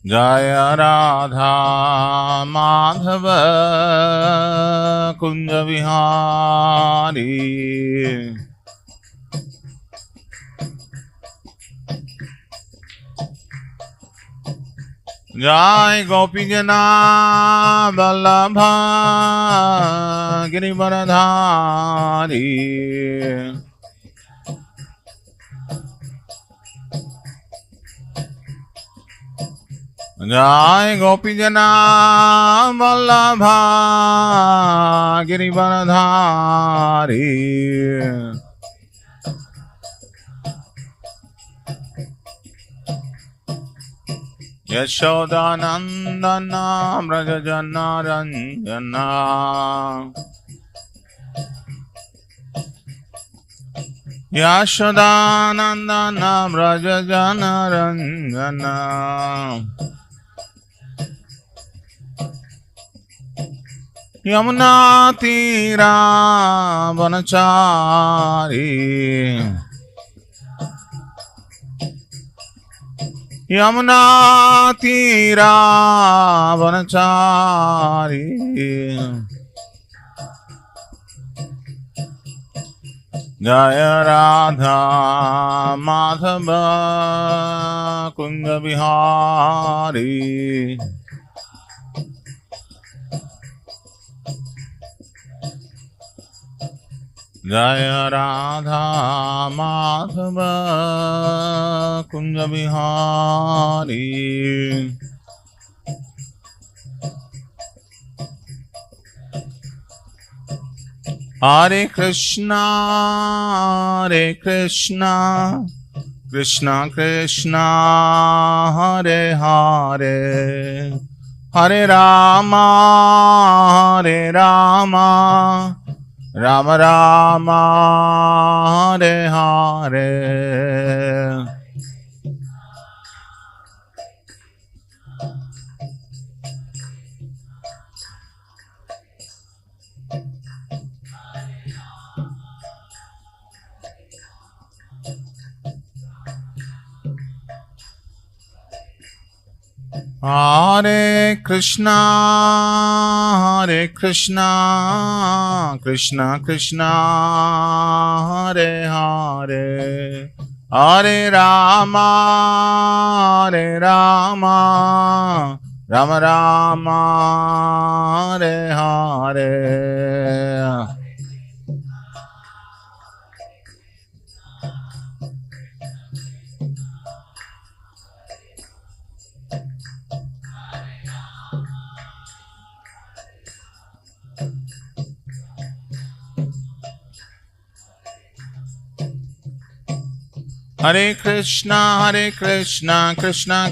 जय राधा माधव कुंज विहारी जय गोपी जना वल्लभ गिरिवरधारी जय गोपी जना वल्लभ गिरिवरधारी यशोदानंदन व्रज जनारंजना यशोदानंदन व्रज जनारंजना यमुना तीरा वनचारी यमुना तीरा वनचारी जय राधा माधव कुंज विहारी जय राधा माधव कुंज विहारी हरे Krishna Krishna Krishna Hare Hare Hare Rama Ram Ram Hare Hare Hare Krishna Krishna Krishna Hare Hare Hare Rama Ram Ram Hare Hare Hare Krishna Krishna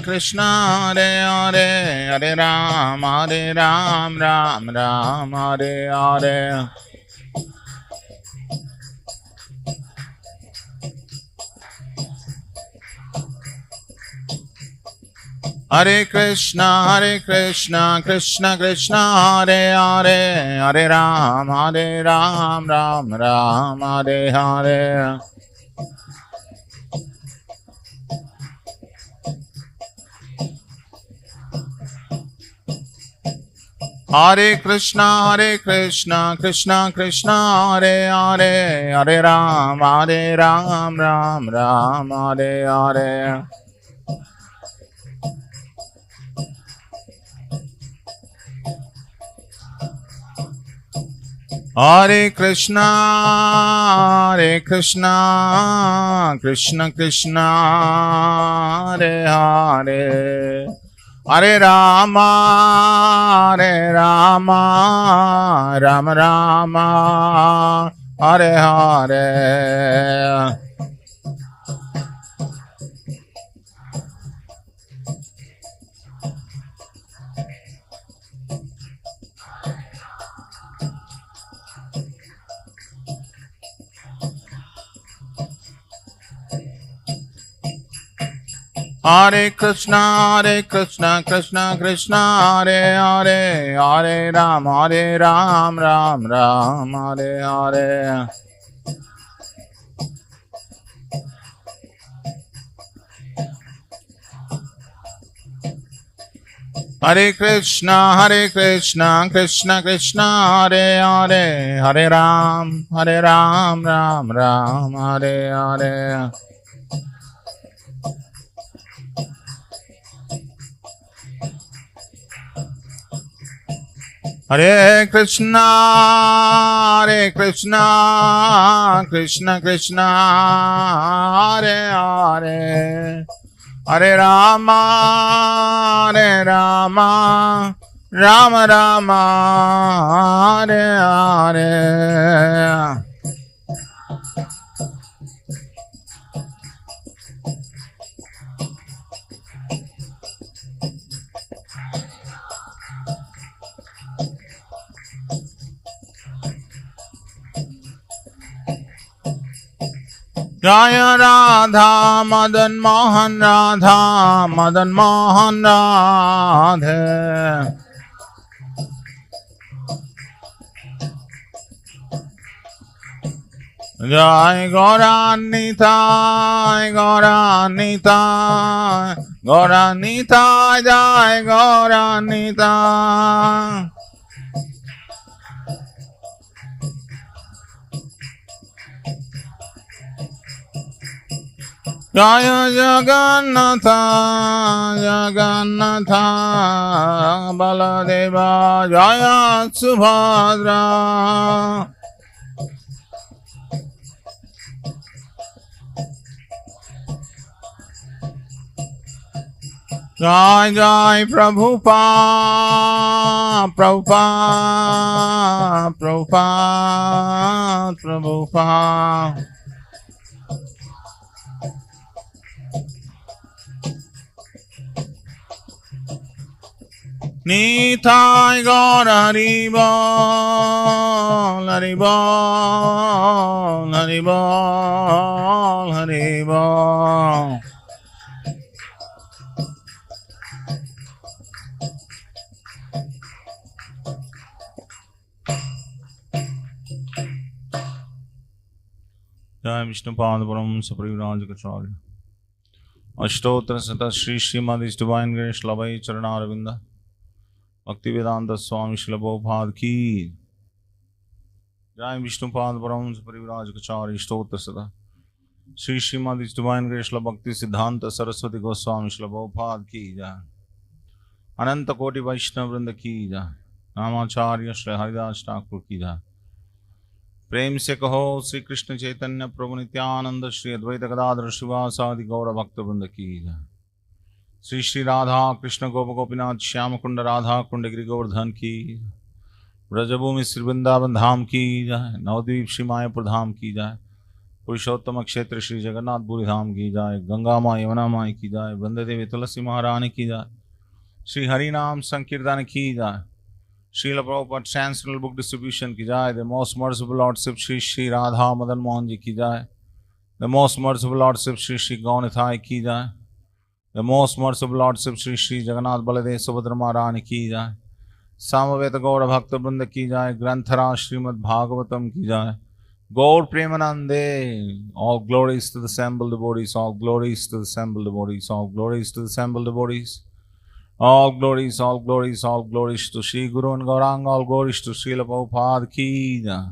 Krishna Hare Hare Hare Ram Ram Ram Hare Hare Hare Krishna Krishna Krishna Hare Hare Hare Ram Ram Ram Hare Hare Hare Krishna Krishna Krishna Hare Hare Hare Ram Ram Ram Hare Hare Hare Krishna Krishna Krishna Hare Hare Hare Ram Ram Ram Hare Hare Hare Krishna Krishna Krishna Hare Hare Hare Ram Ram Ram Hare Hare Hare Krishna, Krishna Krishna, Hare Hare, Hare Ram, Ram Ram, Hare Hare. Hare Krishna, Krishna Krishna, Hare Hare, Hare Rama, Rama Rama, Hare Hare. Jaya Radha Madan Mohan Radha Madan Mohan Radhe. Jai Gauranita, Gauranita, Gauranita, Jai Gauranita. Jaya Jagannatha, Jagannatha, Baladeva, Jaya Subhadra. Jai Jai Prabhupada, Prabhupada, Prabhupada, Prabhupada. Nitai Gaur Haribol, Haribol, Haribol, Haribol. Jai Vishnupad Param Saparivraj Kacharya. Ashtotra Sata Shri Srimad His Divine Grace Labai Charanaravindha Bhaktivedanta Swami Srila Prabhupada Ki. Jai Vishnupad Param Saparivraj Kacharya. Ashtotra Sata Shri Srimad His Divine Grace Bhakti Siddhanta Saraswati Goswami Srila Prabhupada Ki. Jai Ananta Koti Vaishnava Vrinda Ki. Jai Namacharya Shri Haridas Thakur Ki. Jai प्रेम से कहो श्री कृष्ण चैतन्य प्रभु नित्यानंद श्री अद्वैत गदाधर शिवासादि गौर भक्त वृंद की जय। श्री श्री राधा कृष्ण गोप गोपीनाथ श्याम कुंड राधा कुंड गिरि गोवर्धन की। ब्रजभूमि श्री वृंदावन धाम की जय। नवद्वीप श्री मायापुर धाम की जय। पुरुषोत्तम क्षेत्र श्री जगन्नाथपुरी धाम की जय। गंगा माँ यमुना माँ की जय। वंदे देवी तुलसी महारानी की जय। श्री हरि नाम संकीर्तन की जय। Srila Prabhupada Transcendental Book Distribution ki jai. The most merciful Lordship Shri Shri Radha Madan Mohan ji ki jai. The most merciful Lordship Shri Shri Gaunithai ki jai. The most merciful Lordship Shri Shri Jagannath Baladev Subhadra Maharani ki jai. Samaveta Gaura Bhakta Vrinda ki jai. Granthara Srimad Bhagavatam ki jai. Gaur Premanande. All glories to the assembled devotees. All glories to the assembled devotees. All glories to the assembled devotees. All glories, all glories, all glories to Sri Guru and Gauranga, all glories to Srila Prabhupada ki jai.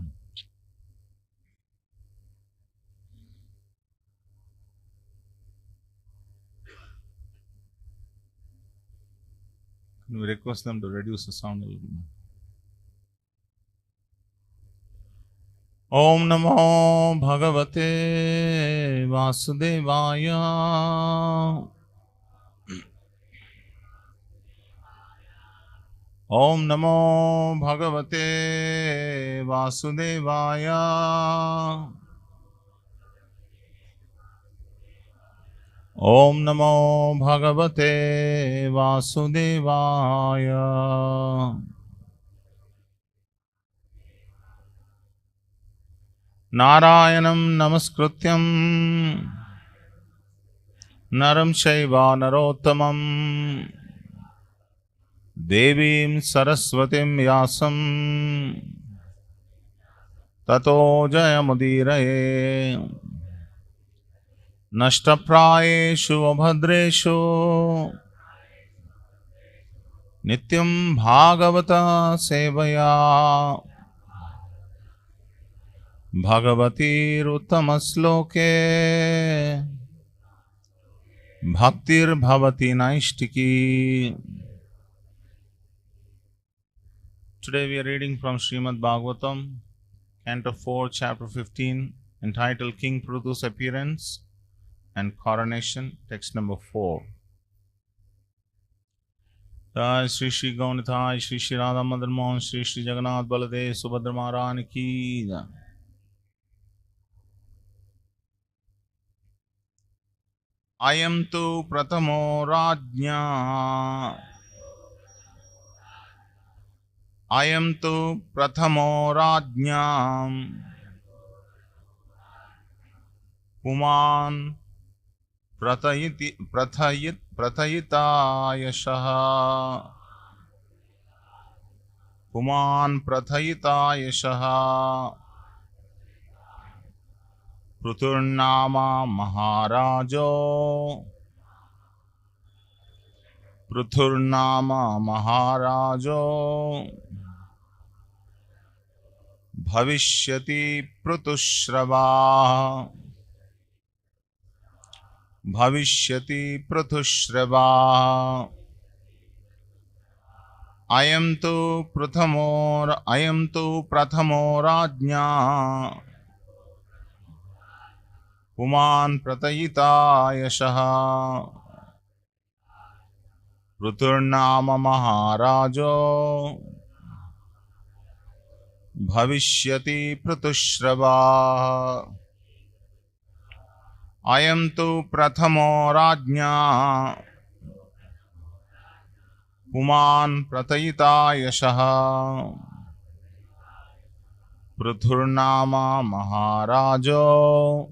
We request them to reduce the sound a little bit. Om Namo Bhagavate Vasudevaya. Om Namo Bhagavate Vasudevaya. Om Namo Bhagavate Vasudevaya. Narayanam Namaskrutyam Naram Shaiva Narottamam Devim Saraswatim Yasam Tato Jayamudiraye Nashtaprayeshu Abhadreshu Nityam Bhagavata Sevaya Bhagavati Uttamasloke Bhaktir Bhavati Naishtiki. Today we are reading from Srimad Bhagavatam, Canto 4, Chapter 15, entitled King Prithu's Appearance and Coronation, text number 4. Jai Shri Shri Gaunithai, Shri Shri Radha Madan Mohan, Shri Shri Jagannath Baladev Subhadra Maharani Ki Jai. Ayam tu pratamo rajnya. Ayam tu prathamo rajnyam Puman prathayita yashaha. Puman prathayita yashaha. Pruturnama Maharajo. Pruturnama Maharajo. Bhavishyati Prutushrava. Bhavishyati Prutushrava. Ayam tu prathamo rajnya. Puman pratayita yashaha. Pruturnama Maharajo. Bhavishyati Prutushrava. Ayam tu prathamo rajnya. Puman pratayita yashaha. Pruturnama Maharajo.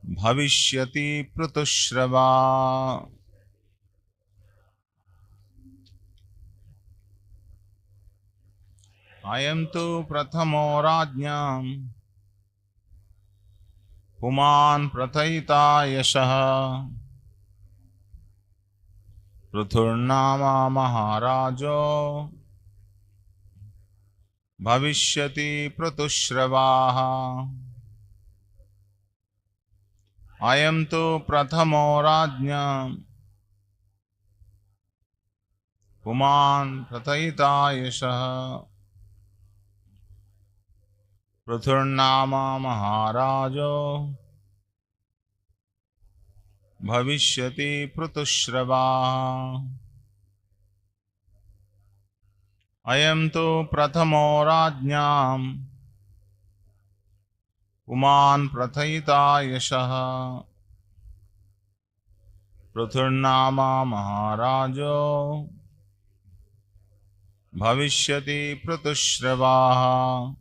Bhavishyati Prutushrava. Ayam tu prathamo rajnyam. Puman prathayita yashaha. Pruturnama Maharajo. Bhavishyati Prutushravaha. Ayam tu prathamo rajnyam. Puman prathayita yashaha. Pruturnama Maharajo. Bhavishyati Prutushrava. Ayam tu prathamo rajnyam. Puman prathayita yashaha. Pruturnama Maharajo. Bhavishyati Prutushrava.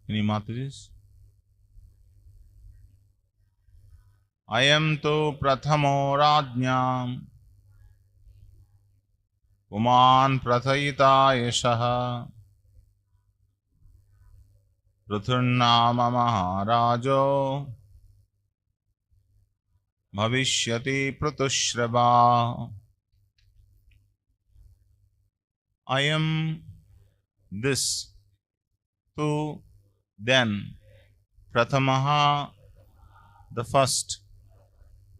Any Matajis? Ayam tu prathamo rajnyam. Puman prathayita yashaha. Pruturnama Maharajo. Bhavishyati Prutushrava. Ayam this tu then Prathamaha the first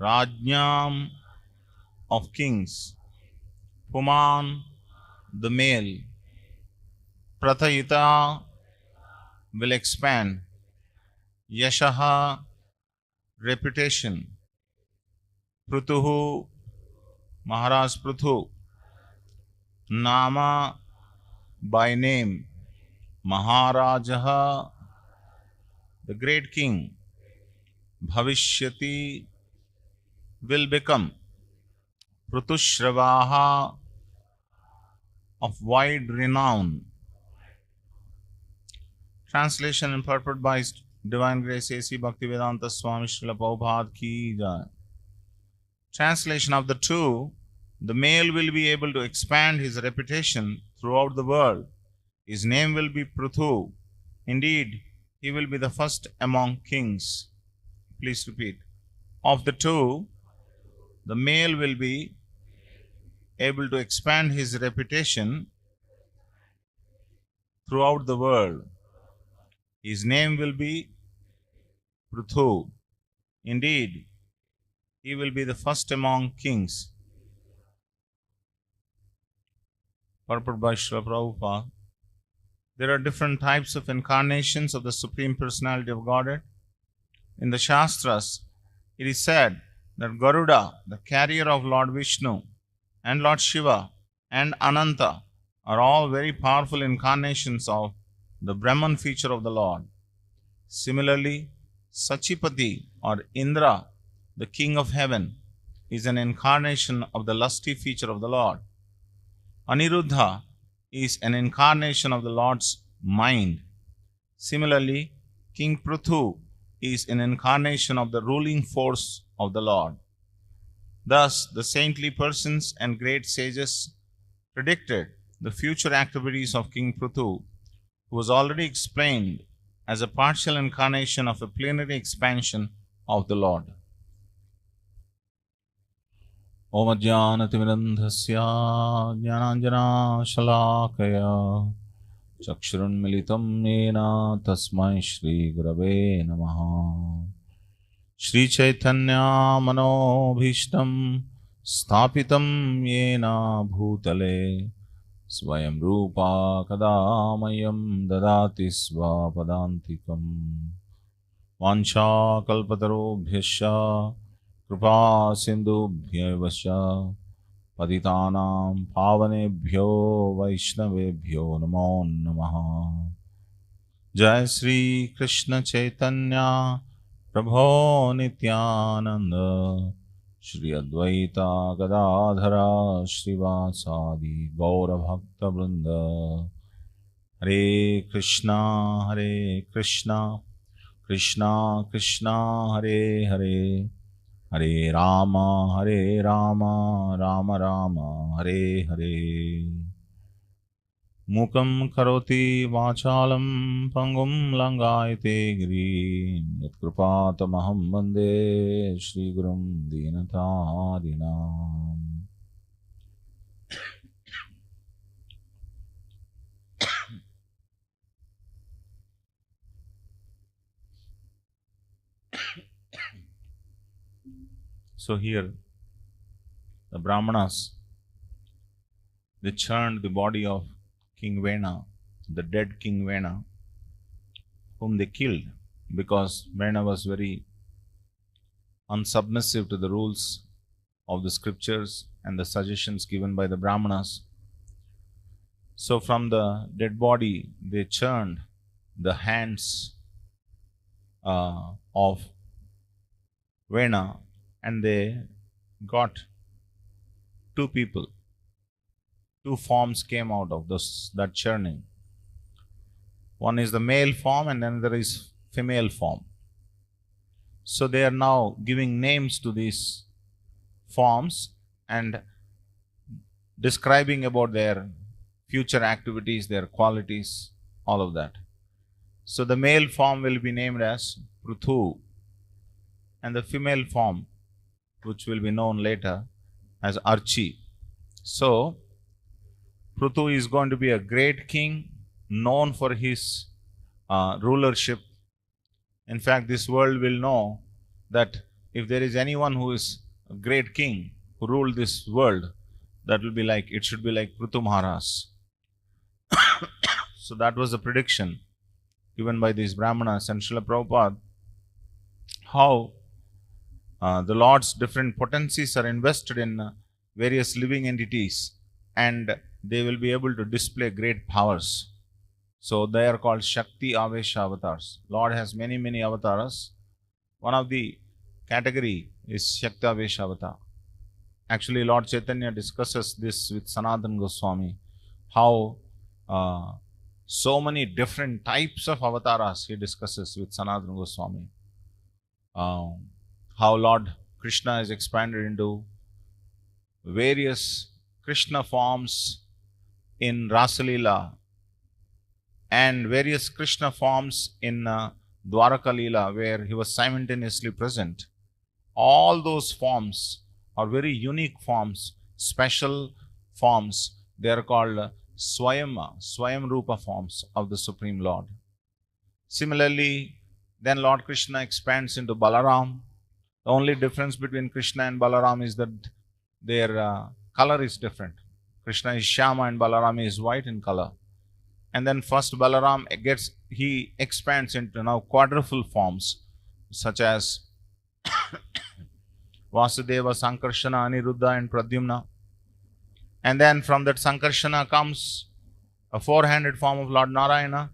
Rajnyam of kings. Puman the male. Prathayita will expand. Yashaha reputation. Prutuhu Maharaj Pruthu. Nama by name. Maharajaha the great king. Bhavishyati will become. Prutushravaha of wide renown. Translation and purport by His Divine Grace A.C. Bhaktivedanta Swami Srila Prabhupada Ki Jai. Translation of the two, the male will be able to expand his reputation throughout the world. His name will be Pruthu. Indeed, he will be the first among kings. Please repeat. Of the two, the male will be able to expand his reputation throughout the world. His name will be Prabhu. Indeed, he will be the first among kings. Purport by Srila Prabhupada. There are different types of incarnations of the Supreme Personality of Godhead. In the Shastras, it is said that Garuda, the carrier of Lord Vishnu, and Lord Shiva, and Ananta are all very powerful incarnations of the Brahman feature of the Lord. Similarly, Sachipati or Indra, the king of heaven, is an incarnation of the lusty feature of the Lord. Aniruddha is an incarnation of the Lord's mind. Similarly, King Prithu is an incarnation of the ruling force of the Lord. Thus, the saintly persons and great sages predicted the future activities of King Prithu, who was already explained as a partial incarnation of a plenary expansion of the Lord. Om Ajnanatimidandhasya Jnananjana Shalakaya Chakshurunmilitam Yena Tasmai Shri Gurave Namaha. Shri Chaitanya Manobhishtam Sthapitam Yena Bhutale Swayam Rupa Kadamayam Dadati Svapadantikam Vancha Kalpatarobhyasya Kripa Sindhubhyavasya Patitanam Pavanebhyo Vaishnavebhyo Namo Namaha. Jai Sri Krishna Chaitanya Prabhu Nityananda Shri Advaita Gadadhara Srivasadi Gaura Bhakta Vrinda. Hare Krishna Krishna Krishna Hare Hare Hare Rama Rama Rama Hare Hare. Mukam karoti vachalam pangum langayate girim yat kripatamaham vande Shri Gurum Dinatharinam. So here, the Brahmanas, they churned the body of King Vena, the dead King Vena, whom they killed because Vena was very unsubmissive to the rules of the scriptures and the suggestions given by the Brahmanas. So from the dead body, they churned the hands of Vena, and they got two people. Two forms came out of that churning. One is the male form and another is female form. So they are now giving names to these forms and describing about their future activities, their qualities, all of that. So the male form will be named as Pruthu, and the female form, which will be known later as Archi. So Pruthu is going to be a great king, known for his rulership. In fact, this world will know that if there is anyone who is a great king who ruled this world, that will be like, it should be like Pruthu Maharaj. So that was the prediction given by these Brahmanas and Srila Prabhupada, how the Lord's different potencies are invested in various living entities, and they will be able to display great powers. So they are called Shakti Avesha avatars. Lord has many, many avatars. One of the category is Shakti Avesha avatar. Actually, Lord Chaitanya discusses this with Sanatana Goswami, how so many different types of avatars he discusses with Sanatana Goswami. How Lord Krishna is expanded into various Krishna forms in Rasalila and various Krishna forms in Dwaraka Leela, where he was simultaneously present. All those forms are very unique forms, special forms, they are called Swayam Rupa forms of the Supreme Lord. Similarly, then Lord Krishna expands into Balaram. The only difference between Krishna and Balaram is that their color is different. Krishna is Shyama and Balaram is white in color. And then first Balaram he expands into now quadruple forms, such as Vasudeva, Sankarshana, Aniruddha and Pradyumna. And then from that Sankarshana comes a four-handed form of Lord Narayana,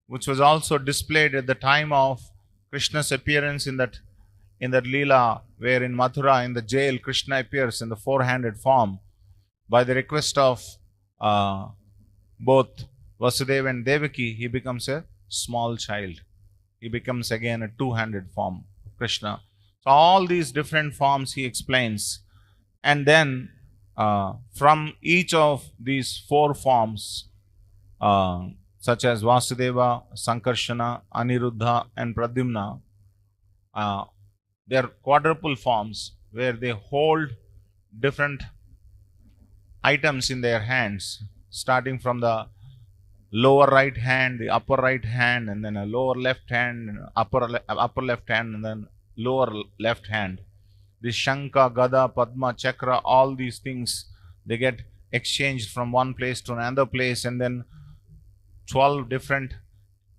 which was also displayed at the time of Krishna's appearance in that Leela, where in Mathura, in the jail, Krishna appears in the four-handed form. By the request of both Vasudeva and Devaki, he becomes a small child. He becomes again a two-handed form of Krishna. So all these different forms he explains. And then from each of these four forms, such as Vasudeva, Sankarshana, Aniruddha and Pradyumna, they are quadruple forms where they hold different items in their hands, starting from the lower right hand, the upper right hand, and then a lower left hand, and upper left hand, and then lower left hand. The Shankha, Gada, Padma, Chakra, all these things, they get exchanged from one place to another place, and then 12 different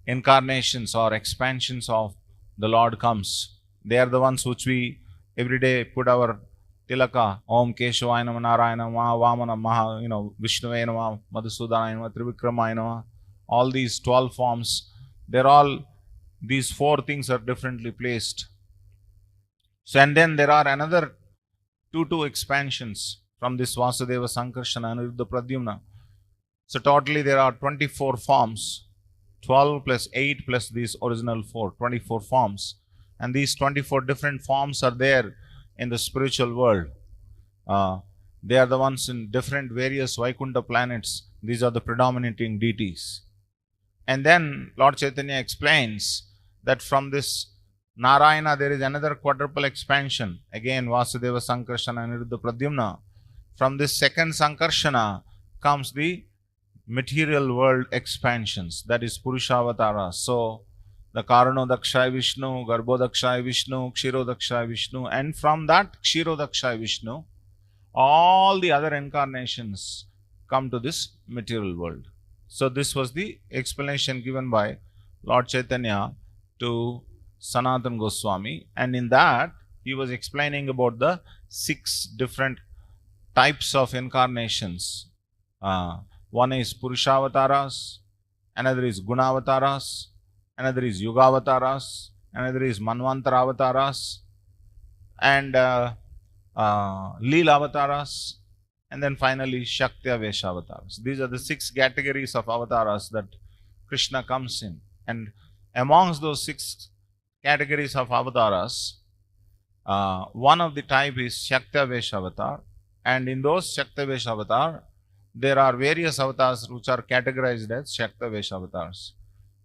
incarnations or expansions of the Lord comes. They are the ones which we every day put our tilaka, Om Keshavaya Namah, Narayana Namah, Vamana Maha, Vishnuvaya Namah, Madhusudana Namah, Trivikramaya Namah. All these 12 forms, these four things are differently placed. So, and then there are another two expansions from this Vasudeva, Sankarshana, Aniruddha, Pradyumna. So totally there are 24 forms, 12 plus 8 plus these original 4, 24 forms. And these 24 different forms are there in the spiritual world. They are the ones in different various Vaikuntha planets. These are the predominating deities. And then Lord Chaitanya explains that from this Narayana there is another quadruple expansion. Again Vasudeva, Sankarshana, Aniruddha, Pradyumna. From this second Sankarshana comes the material world expansions, that is Purushavatara. So the Karanodakshaya Vishnu, Garbhodakshaya Vishnu, Kshirodakshaya Vishnu, and from that Kshirodakshaya Vishnu, all the other incarnations come to this material world. So this was the explanation given by Lord Chaitanya to Sanatana Goswami, and in that he was explaining about the 6 different types of incarnations. One is Purushavataras, another is Gunavataras, another is Yugavataras, another is Manvantaravatas, and Leelavataras, and then finally Shaktya Veshavataras. These are the 6 categories of avatars that Krishna comes in. And amongst those 6 categories of avatars, one of the type is Shaktya Veshavatar, and in those Shaktya Veshavatar, there are various avatars which are categorized as Shaktya Veshavatars.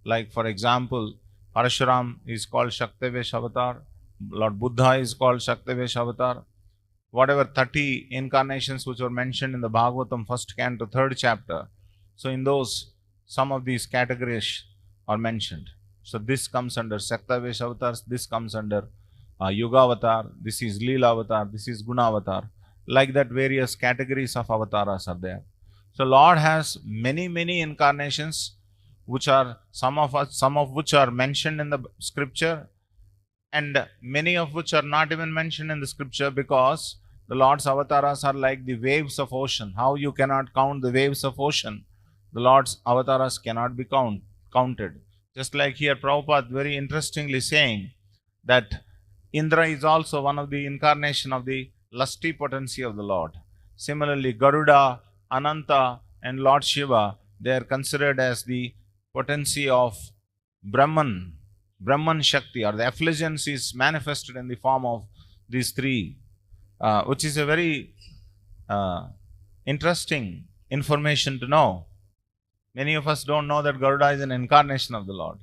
Like for example, Parashuram is called Shaktya Veshavatar, Lord Buddha is called Shaktya Veshavatar. Whatever 30 incarnations which were mentioned in the Bhagavatam, 1st canto, 3rd chapter. So in those, some of these categories are mentioned. So this comes under Shaktya Veshavatars, this comes under Yugavatar, this is Leela Avatar, this is Gunavatar. Like that, various categories of avatars are there. So Lord has many incarnations, which are some of which are mentioned in the scripture, and many of which are not even mentioned in the scripture, because the Lord's avatars are like the waves of ocean. How you cannot count the waves of ocean, the Lord's avatars cannot be counted. Just like here Prabhupada very interestingly saying that Indra is also one of the incarnation of the lusty potency of the Lord. Similarly, Garuda, Ananta and Lord Shiva, they are considered as the potency of Brahman Shakti, or the effulgence is manifested in the form of these 3, which is a very interesting information to know. Many of us don't know that Garuda is an incarnation of the Lord.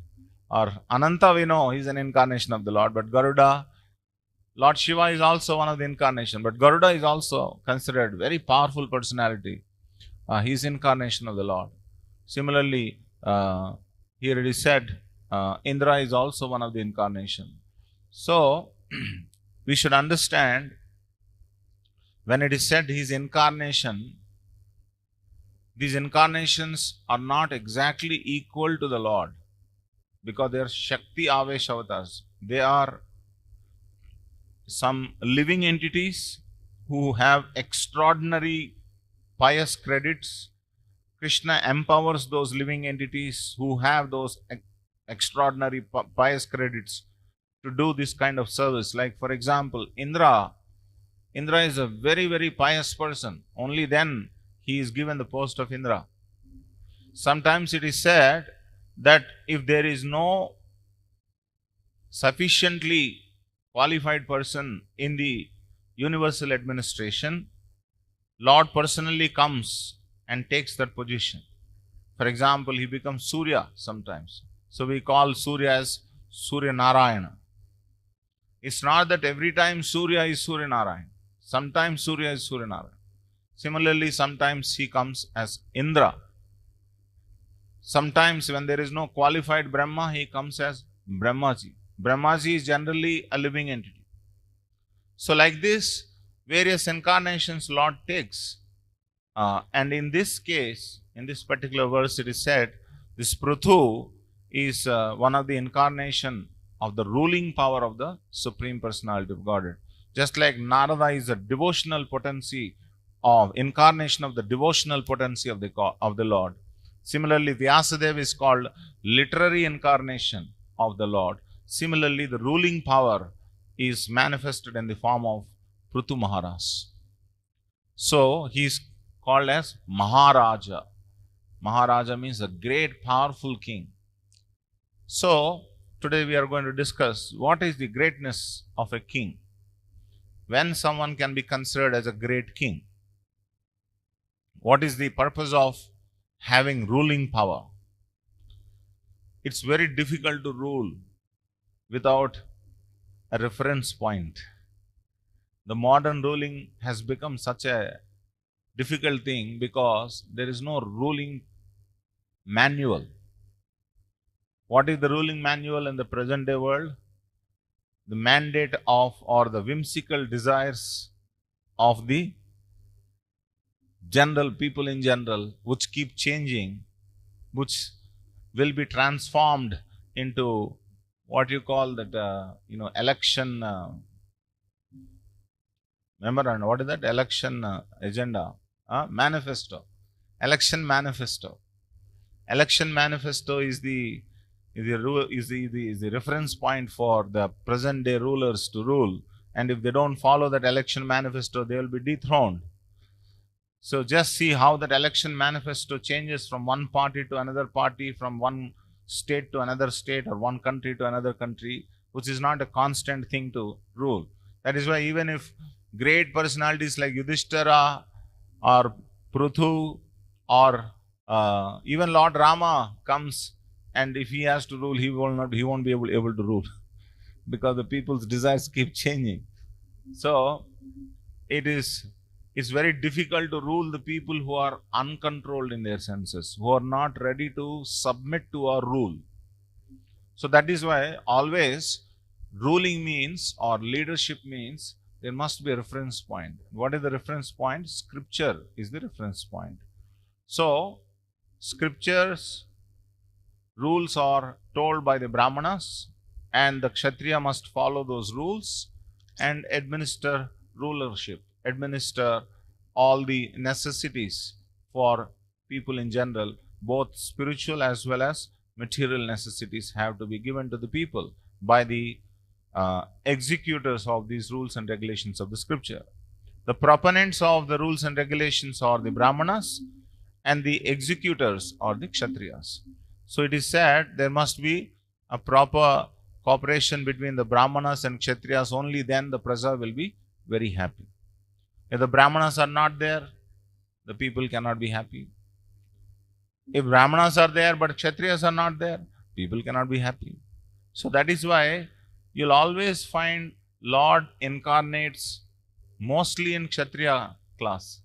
Or Ananta, we know he is an incarnation of the Lord, but Garuda, Lord Shiva is also one of the incarnation, but Garuda is also considered very powerful personality. He is incarnation of the Lord. Similarly, here it is said, Indra is also one of the incarnation. So, we should understand, when it is said his incarnation, these incarnations are not exactly equal to the Lord, because they are Shakti Avesh avatars. They are some living entities who have extraordinary pious credits. Krishna empowers those living entities who have those extraordinary pious credits to do this kind of service. Like, for example, Indra is a very, very pious person. Only then he is given the post of Indra. Sometimes it is said that if there is no sufficiently qualified person in the universal administration, Lord personally comes and takes that position. For example, he becomes Surya sometimes. So we call Surya as Surya Narayana. It's not that every time Surya is Surya Narayana. Sometimes Surya is Surya Narayana. Similarly, sometimes he comes as Indra. Sometimes when there is no qualified Brahma, he comes as Brahmaji. Brahmaji is generally a living entity. So like this, various incarnations Lord takes. And in this case, in this particular verse, it is said, this Pruthu is one of the incarnation of the ruling power of the Supreme Personality of Godhead. Just like Narada is a devotional potency of incarnation of the devotional potency of the Lord. Similarly, Vyasadeva is called literary incarnation of the Lord. Similarly, the ruling power is manifested in the form of Prithu Maharaj. So, he is called as Maharaja. Maharaja means a great powerful king. So, today we are going to discuss what is the greatness of a king. When someone can be considered as a great king? What is the purpose of having ruling power? It's very difficult to rule without a reference point. The modern ruling has become such a difficult thing because there is no ruling manual. What is the ruling manual in the present day world? The mandate of, or the whimsical desires of the general people in general, which keep changing, which will be transformed into what you call that, election memorandum. What is that? Election agenda, manifesto. Election manifesto. Election manifesto is the reference point for the present day rulers to rule. And if they don't follow that election manifesto, they will be dethroned. So just see how that election manifesto changes from one party to another party, from one state to another state, or one country to another country, which is not a constant thing to rule. That is why even if great personalities like Yudhishthira or Pruthu or even Lord Rama comes, and if he has to rule, he won't be able to rule because the people's desires keep changing. So it's very difficult to rule the people who are uncontrolled in their senses, who are not ready to submit to our rule. So that is why always ruling means, or leadership means, there must be a reference point. What is the reference point? Scripture is the reference point. So, scriptures, rules are told by the Brahmanas, and the Kshatriya must follow those rules and administer rulership, administer all the necessities for people in general. Both spiritual as well as material necessities have to be given to the people by the executors of these rules and regulations of the scripture. The proponents of the rules and regulations are the Brahmanas, and the executors are the Kshatriyas. So it is said there must be a proper cooperation between the Brahmanas and Kshatriyas. Only then the praja will be very happy. If the Brahmanas are not there, the people cannot be happy. If Brahmanas are there but Kshatriyas are not there, people cannot be happy. So that is why you'll always find Lord incarnates mostly in Kshatriya class.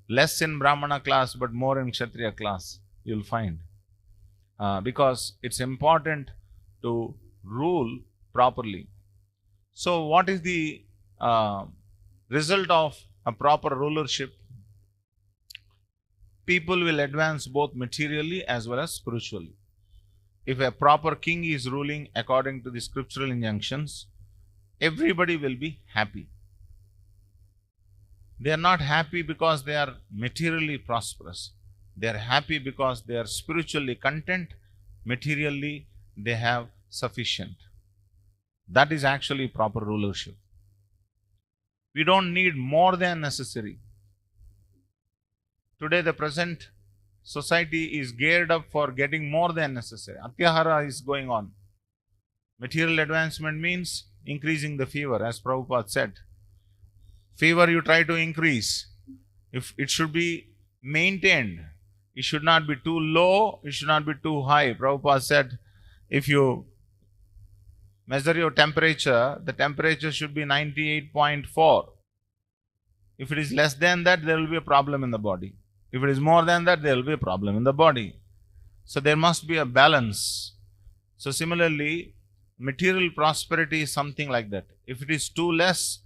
Less in Brahmana class, but more in Kshatriya class, you'll find. Because it's important to rule properly. So what is the result of a proper rulership? People will advance both materially as well as spiritually. If a proper king is ruling according to the scriptural injunctions, everybody will be happy. They are not happy because they are materially prosperous. They are happy because they are spiritually content, materially they have sufficient. That is actually proper rulership. We don't need more than necessary. Today the present society is geared up for getting more than necessary. Atyahara is going on. Material advancement means increasing the fever, as Prabhupada said. Fever you try to increase. If it should be maintained, it should not be too low, it should not be too high. Prabhupada said, if you measure your temperature, the temperature should be 98.4. If it is less than that, there will be a problem in the body. If it is more than that, there will be a problem in the body. So there must be a balance. So similarly, material prosperity is something like that. If it is too less,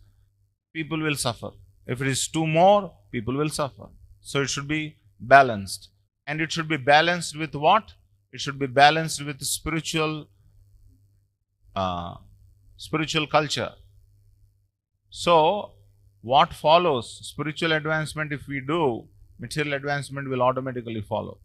people will suffer. If it is too more, people will suffer. So it should be balanced. And it should be balanced with what? It should be balanced with spiritual culture. So what follows? Spiritual advancement, if we do, material advancement will automatically follow.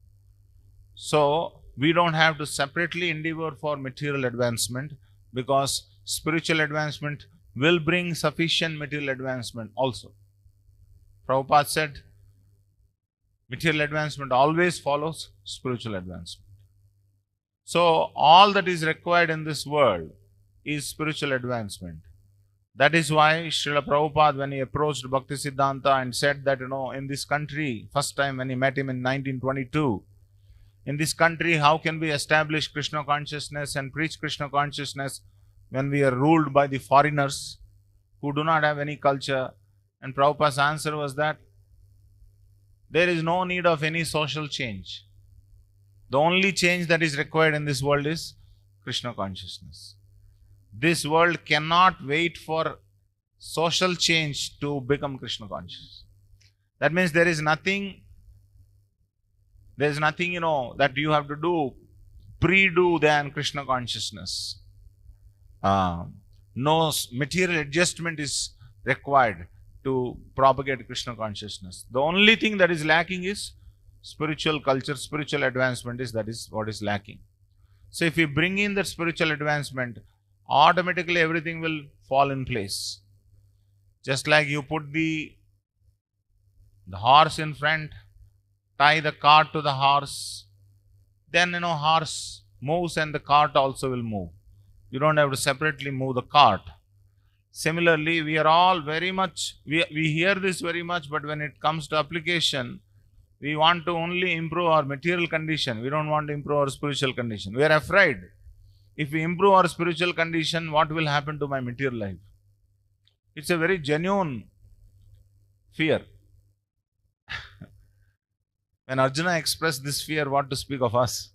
So we don't have to separately endeavor for material advancement, because spiritual advancement will bring sufficient material advancement also. Prabhupada said, material advancement always follows spiritual advancement. So all that is required in this world is spiritual advancement. That is why Srila Prabhupada, when he approached Bhaktisiddhanta and said that, in this country, first time when he met him in 1922, in this country, how can we establish Krishna consciousness and preach Krishna consciousness when we are ruled by the foreigners who do not have any culture? And Prabhupada's answer was that there is no need of any social change. The only change that is required in this world is Krishna consciousness. This world cannot wait for social change to become Krishna conscious. That means there is nothing, that you have to do, pre-do than Krishna consciousness. No material adjustment is required to propagate Krishna consciousness. The only thing that is lacking is spiritual culture, spiritual advancement that is what is lacking. So if we bring in that spiritual advancement, automatically everything will fall in place. Just like you put the horse in front, tie the cart to the horse, then horse moves and the cart also will move. You don't have to separately move the cart. Similarly, we are all very much, we hear this very much, but when it comes to application, we want to only improve our material condition. We don't want to improve our spiritual condition. We are afraid. If we improve our spiritual condition, what will happen to my material life? It's a very genuine fear. When Arjuna expressed this fear, what to speak of us?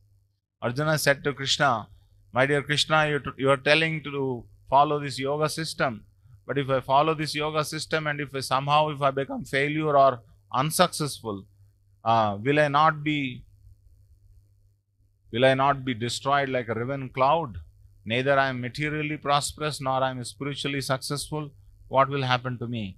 Arjuna said to Krishna, my dear Krishna, you are telling to follow this yoga system. But if I follow this yoga system and if I become failure or unsuccessful, will I not be destroyed like a riven cloud? Neither I am materially prosperous nor I am spiritually successful. What will happen to me?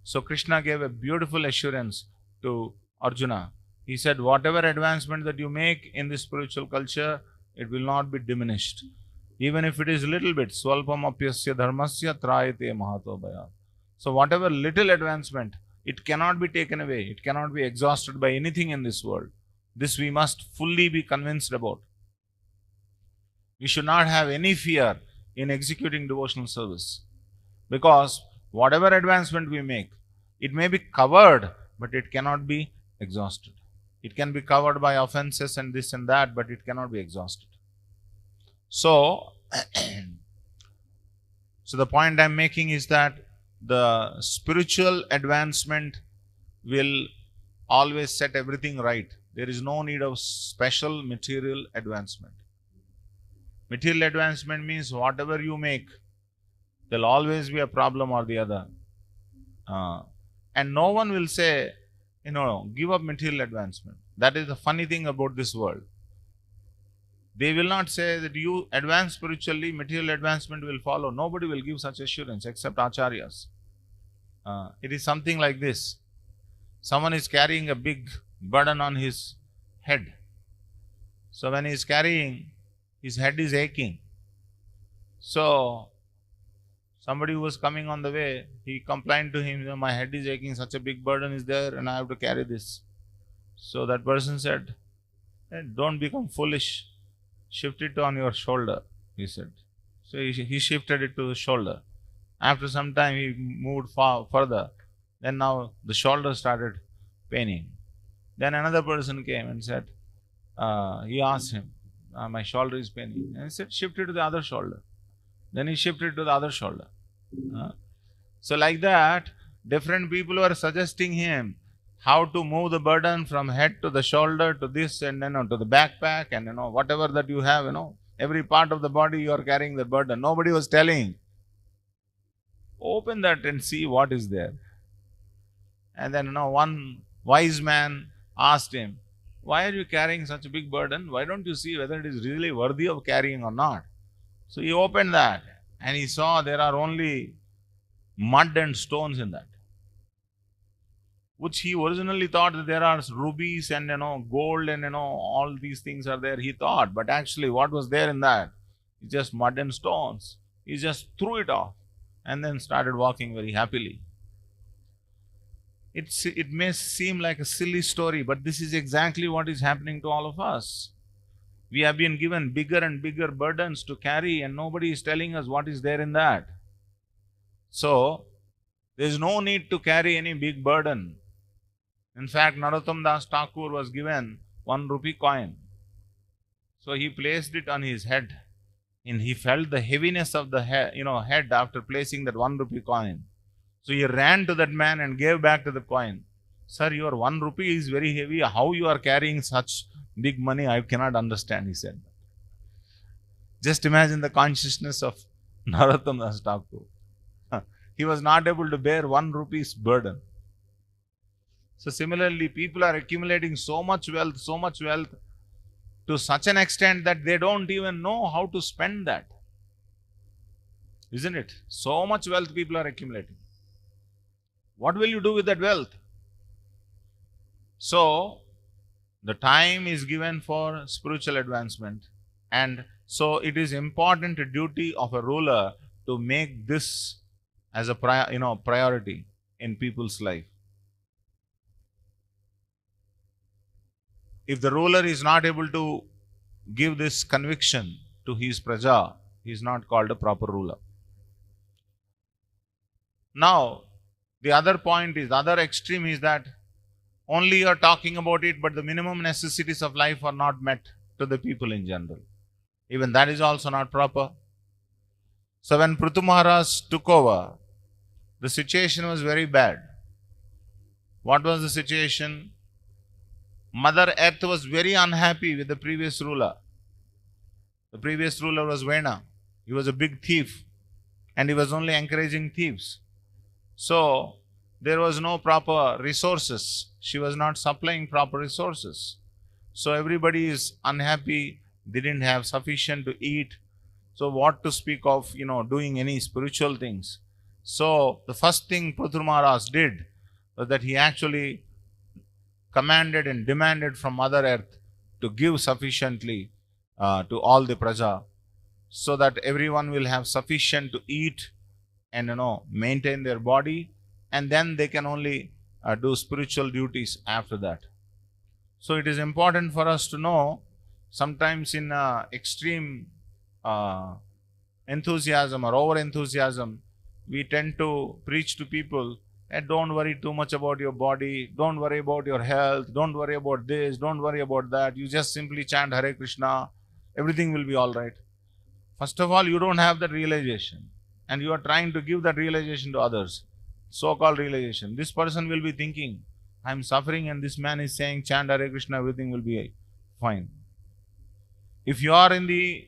So Krishna gave a beautiful assurance to Arjuna. He said, whatever advancement that you make in the spiritual culture, it will not be diminished. Even if it is little bit, swalpam apyasya dharmasya trayate mahato bhayat. So whatever little advancement, it cannot be taken away. It cannot be exhausted by anything in this world. This we must fully be convinced about. We should not have any fear in executing devotional service, because whatever advancement we make, it may be covered, but it cannot be exhausted. It can be covered by offenses and this and that, but it cannot be exhausted. So, So the point I'm making is that the spiritual advancement will always set everything right. There is no need of special material advancement. Material advancement means whatever you make, there'll always be a problem or the other. And no one will say, give up material advancement. That is the funny thing about this world. They will not say that you advance spiritually, material advancement will follow. Nobody will give such assurance except acharyas. It is something like this. Someone is carrying a big burden on his head. So when he is carrying, his head is aching. So somebody who was coming on the way, he complained to him, my head is aching, such a big burden is there and I have to carry this. So that person said, hey, don't become foolish. Shift it on your shoulder, he said. So he shifted it to the shoulder. After some time, he moved further. Then now the shoulder started paining. Then another person came and said, he asked him, my shoulder is paining. And he said, shift it to the other shoulder. Then he shifted to the other shoulder. So like that, different people were suggesting him how to move the burden from head to the shoulder to this and then to the backpack and whatever that you have, every part of the body you are carrying the burden. Nobody was telling. Open that and see what is there. And then one wise man asked him, why are you carrying such a big burden? Why don't you see whether it is really worthy of carrying or not? So he opened that and he saw there are only mud and stones in that, which he originally thought that there are rubies and gold and all these things are there, he thought. But actually what was there in that is just mud and stones. He just threw it off and then started walking very happily. It may seem like a silly story, but this is exactly what is happening to all of us. We have been given bigger and bigger burdens to carry and nobody is telling us what is there in that. So there is no need to carry any big burden. In fact, Narottam Das Thakur was given 1 rupee coin. So he placed it on his head and he felt the heaviness of the head after placing that 1 rupee coin. So he ran to that man and gave back to the coin. Sir, your 1 rupee is very heavy. How you are carrying such big money, I cannot understand, he said. Just imagine the consciousness of Narottam Das Thakur. He was not able to bear 1 rupee's burden. So similarly, people are accumulating so much wealth to such an extent that they don't even know how to spend that. Isn't it? So much wealth people are accumulating. What will you do with that wealth? So the time is given for spiritual advancement, and so it is important duty of a ruler to make this as a priority in people's life. If the ruler is not able to give this conviction to his praja, he is not called a proper ruler. Now, the other point is, the other extreme is that only you are talking about it, but the minimum necessities of life are not met to the people in general. Even that is also not proper. So when Prithu Maharaj took over, the situation was very bad. What was the situation? Mother Earth was very unhappy with the previous ruler. The previous ruler was Vena. He was a big thief and he was only encouraging thieves. So there was no proper resources. She was not supplying proper resources. So everybody is unhappy. They didn't have sufficient to eat. So what to speak of, doing any spiritual things. So the first thing Prithu Maharaj did was that he actually commanded and demanded from Mother Earth to give sufficiently to all the praja, so that everyone will have sufficient to eat and maintain their body, and then they can only do spiritual duties after that. So it is important for us to know, sometimes in extreme enthusiasm or over enthusiasm, we tend to preach to people, don't worry too much about your body, don't worry about your health, don't worry about this, don't worry about that, you just simply chant Hare Krishna, everything will be all right. First of all, you don't have that realization. and you are trying to give that realization to others, so-called realization, this person will be thinking, I am suffering and this man is saying, chant Hare Krishna, everything will be fine. If you are in the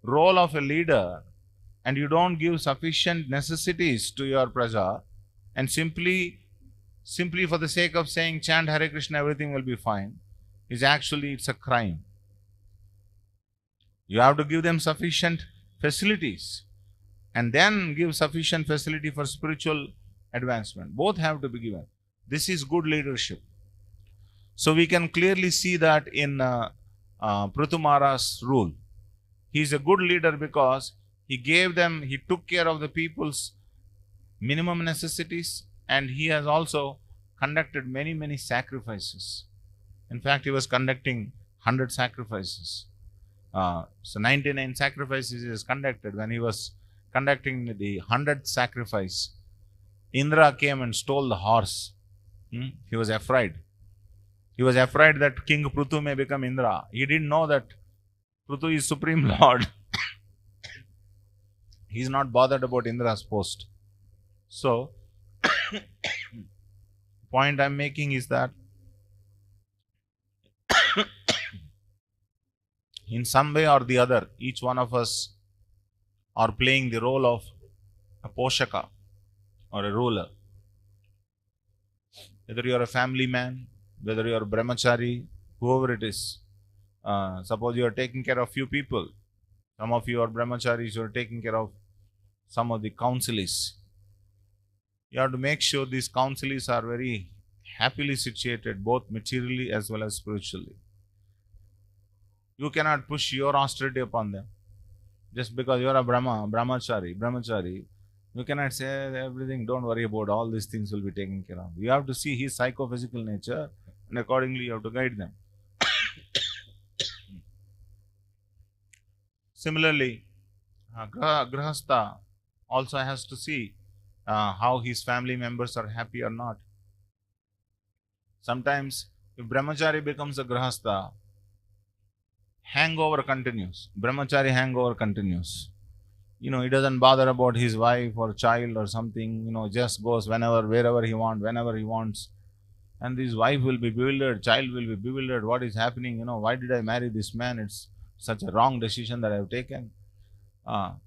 role of a leader and you don't give sufficient necessities to your praja, and simply for the sake of saying chant Hare Krishna, everything will be fine, it's a crime. You have to give them sufficient facilities and then give sufficient facility for spiritual advancement. Both have to be given. This is good leadership. So we can clearly see that in Pruthumara's rule. He is a good leader because he took care of the people's minimum necessities, and he has also conducted many sacrifices. In fact, he was conducting 100 sacrifices. So 99 sacrifices he has conducted. When he was conducting the 100th sacrifice, Indra came and stole the horse. He was afraid. He was afraid that King Prithu may become Indra. He didn't know that Prithu is Supreme Lord. He is not bothered about Indra's post. So, point I am making is that in some way or the other, each one of us are playing the role of a poshaka or a ruler. Whether you are a family man, whether you are a brahmachari, whoever it is. Suppose you are taking care of few people. Some of you are brahmacharis, you are taking care of some of the counselees. You have to make sure these counselees are very happily situated, both materially as well as spiritually. You cannot push your austerity upon them. Just because you are a brahmachari, you cannot say everything, don't worry about, all these things will be taken care of. You have to see his psychophysical nature, and accordingly you have to guide them. Similarly, Grahastha also has to see how his family members are happy or not. Sometimes, if brahmachari becomes a Grahastha, hangover continues. Brahmachari hangover continues. He doesn't bother about his wife or child or something, just goes wherever he wants. And his wife will be bewildered, child will be bewildered, what is happening, why did I marry this man? It's such a wrong decision that I have taken.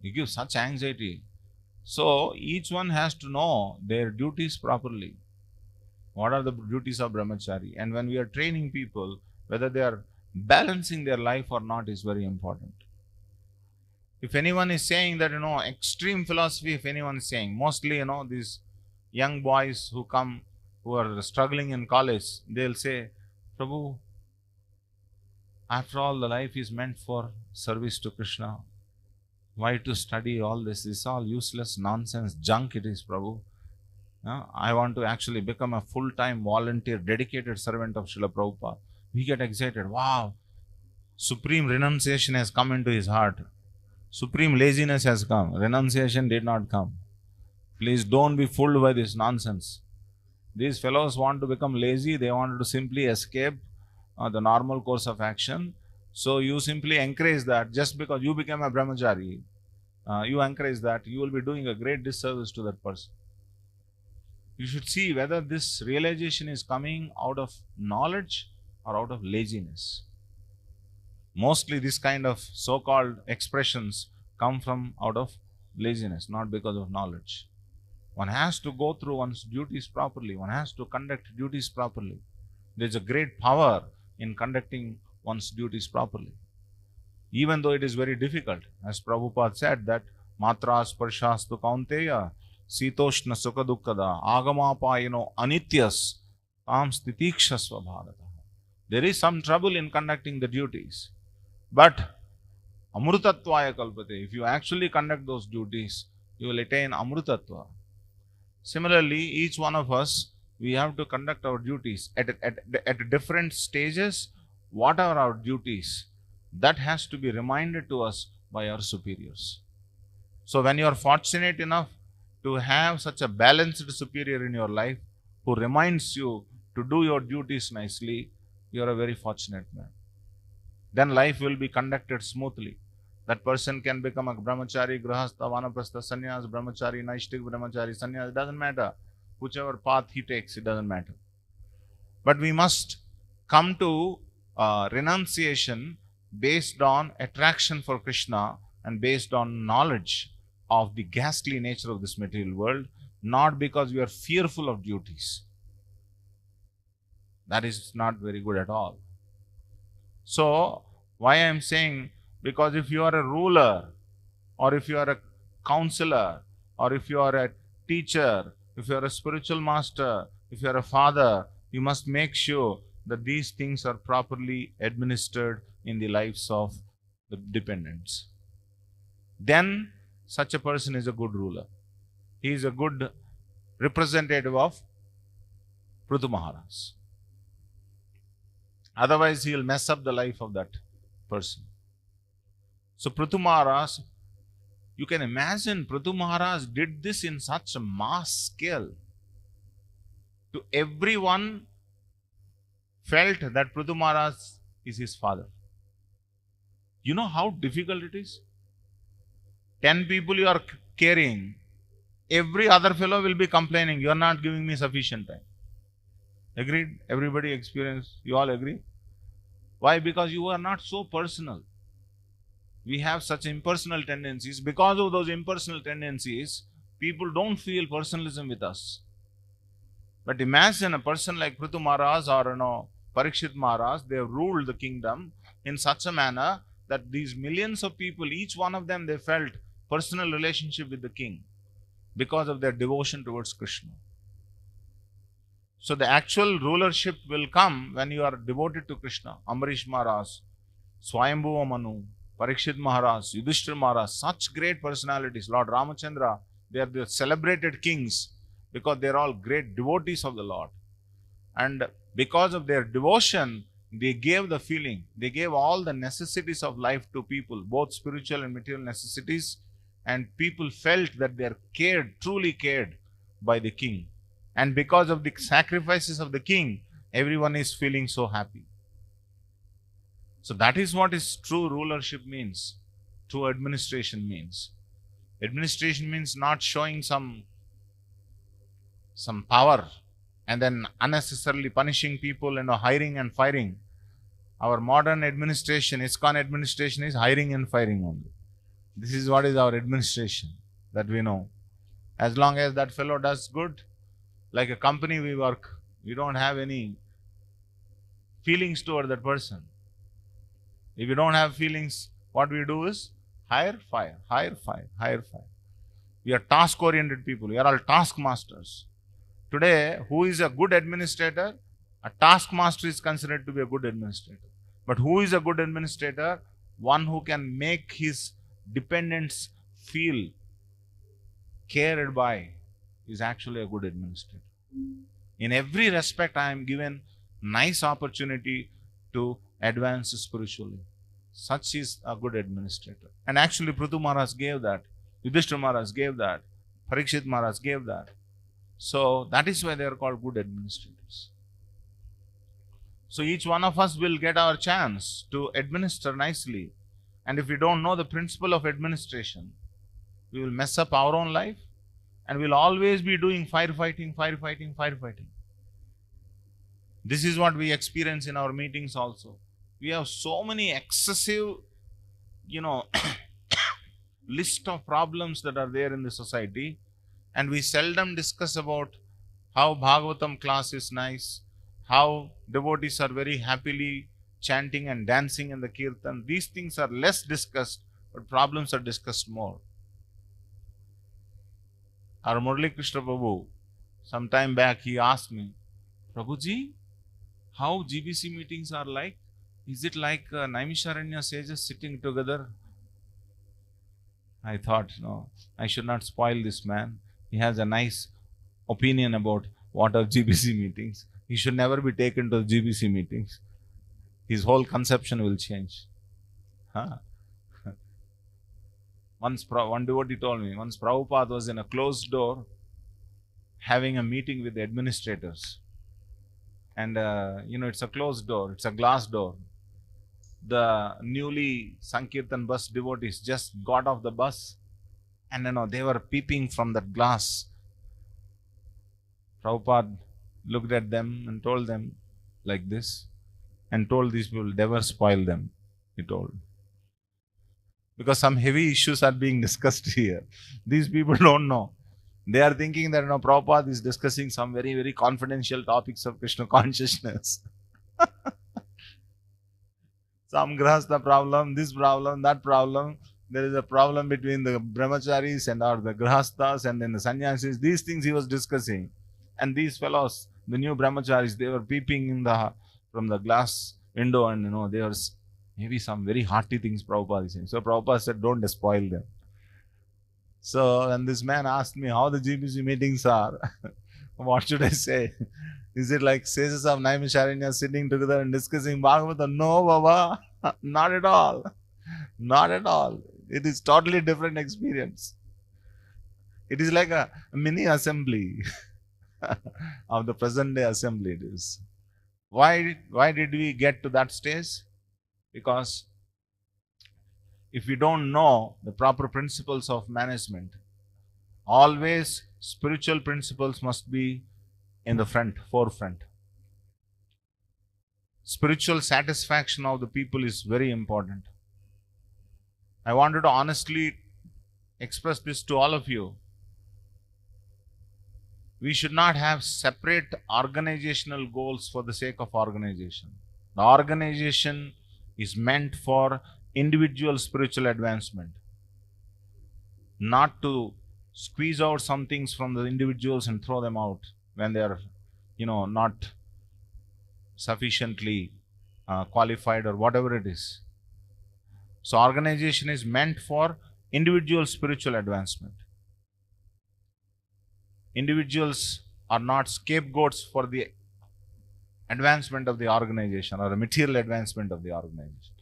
It gives such anxiety. So, each one has to know their duties properly. What are the duties of brahmachari? And when we are training people, whether they are balancing their life or not is very important. If anyone is saying that, extreme philosophy, if anyone is saying, mostly, these young boys who are struggling in college, they'll say, Prabhu, after all, the life is meant for service to Krishna. Why to study all this? This is all useless nonsense, junk it is, Prabhu. I want to actually become a full-time volunteer, dedicated servant of Srila Prabhupada. We get excited. Wow! Supreme renunciation has come into his heart. Supreme laziness has come. Renunciation did not come. Please don't be fooled by this nonsense. These fellows want to become lazy. They want to simply escape the normal course of action. So you simply encourage that. Just because you become a brahmachari, you encourage that, you will be doing a great disservice to that person. You should see whether this realization is coming out of knowledge or out of laziness. Mostly this kind of so-called expressions come from out of laziness, not because of knowledge. One has to go through one's duties properly. One has to conduct duties properly. There is a great power in conducting one's duties properly. Even though it is very difficult, as Prabhupada said that Matra Sparshaastu Kaunteya Sitoshna Sukha Dukkada Agamapayino Anityas Tam Stitikshasva Bharata. There is some trouble in conducting the duties. But Amrutattvaya Kalpate, if you actually conduct those duties, you will attain Amrutatva. Similarly, each one of us, we have to conduct our duties at different stages. What are our duties? That has to be reminded to us by our superiors. So when you are fortunate enough to have such a balanced superior in your life who reminds you to do your duties nicely, you are a very fortunate man. Then life will be conducted smoothly. That person can become a brahmachari, grahastha, vanaprastha, sannyas, brahmachari, naishtik brahmachari, sannyas, it doesn't matter. Whichever path he takes, it doesn't matter. But we must come to renunciation based on attraction for Krishna and based on knowledge of the ghastly nature of this material world, not because we are fearful of duties. That is not very good at all. So, why I am saying, because if you are a ruler, or if you are a counselor, or if you are a teacher, if you are a spiritual master, if you are a father, you must make sure that these things are properly administered in the lives of the dependents. Then such a person is a good ruler. He is a good representative of Prithu Maharaj. Otherwise, he will mess up the life of that person. So Prithu Maharaj, you can imagine Prithu Maharaj did this in such a mass scale. To everyone felt that Prithu Maharaj is his father. You know how difficult it is? 10 people you are carrying, every other fellow will be complaining, you are not giving me sufficient time. Agreed? Everybody experienced, you all agree? Why? Because you are not so personal. We have such impersonal tendencies. Because of those impersonal tendencies, people don't feel personalism with us. But imagine a person like Prithu Maharaj or Parikshit Maharaj, they have ruled the kingdom in such a manner that these millions of people, each one of them, they felt personal relationship with the king because of their devotion towards Krishna. So the actual rulership will come when you are devoted to Krishna. Ambarish Maharaj, Swayambhuva Manu, Parikshit Maharaj, Yudhishthira Maharaj, such great personalities. Lord Ramachandra, they are the celebrated kings because they are all great devotees of the Lord. And because of their devotion, they gave the feeling, they gave all the necessities of life to people, both spiritual and material necessities, and people felt that they are cared, truly cared by the king. And because of the sacrifices of the king, everyone is feeling so happy. So that is what is true rulership means, true administration means. Administration means not showing some power and then unnecessarily punishing people and hiring and firing. Our modern administration, ISKCON administration, is hiring and firing only. This is what is our administration that we know. As long as that fellow does good, like a company we work, we don't have any feelings toward that person. If you don't have feelings, what we do is hire, fire, hire, fire, hire, fire. We are task-oriented people. We are all taskmasters. Today, who is a good administrator? A taskmaster is considered to be a good administrator. But who is a good administrator? One who can make his dependents feel cared by is actually a good administrator. In every respect, I am given nice opportunity to advance spiritually. Such is a good administrator. And actually, Prithu Maharaj gave that. Yudhishthira Maharaj gave that. Parikshit Maharaj gave that. So that is why they are called good administrators. So each one of us will get our chance to administer nicely. And if we don't know the principle of administration, we will mess up our own life and we'll always be doing firefighting, firefighting, firefighting. This is what we experience in our meetings also. We have so many excessive, list of problems that are there in the society, and we seldom discuss about how Bhagavatam class is nice, how devotees are very happily chanting and dancing in the kirtan. These things are less discussed, but problems are discussed more. Our Murali Krishna Prabhu, some time back, he asked me, Prabhuji, how GBC meetings are like? Is it like Naimisharanya sages sitting together? I thought, no, I should not spoil this man. He has a nice opinion about what are GBC meetings. He should never be taken to GBC meetings. His whole conception will change. Huh? Once one devotee told me, once Prabhupada was in a closed door having a meeting with the administrators. And, it's a closed door, it's a glass door. the newly Sankirtan bus devotees just got off the bus, and they were peeping from that glass. Prabhupada looked at them and told them like this, and told these people, never spoil them, he told. Because some heavy issues are being discussed here. These people don't know. They are thinking that Prabhupada is discussing some very, very confidential topics of Krishna consciousness. Some grahastha problem, this problem, that problem. There is a problem between the brahmacharis and or the grahasthas and then the sannyasis. These things he was discussing. And these fellows, the new brahmacharis, they were peeping in from the glass window, and they were maybe some very hearty things Prabhupada is saying. So Prabhupada said, don't spoil them. So when this man asked me how the GBC meetings are, what should I say? Is it like sages of Naimisharanya sitting together and discussing Bhagavatam? No, Baba, not at all. Not at all. It is totally different experience. It is like a mini assembly of the present day assembly. It is. Why did we get to that stage? Because if we don't know the proper principles of management, always spiritual principles must be in the forefront. Spiritual satisfaction of the people is very important. I wanted to honestly express this to all of you. We should not have separate organizational goals for the sake of organization. The organization is meant for individual spiritual advancement, not to squeeze out some things from the individuals and throw them out when they are, not sufficiently qualified or whatever it is. So organization is meant for individual spiritual advancement. Individuals are not scapegoats for the advancement of the organization or the material advancement of the organization.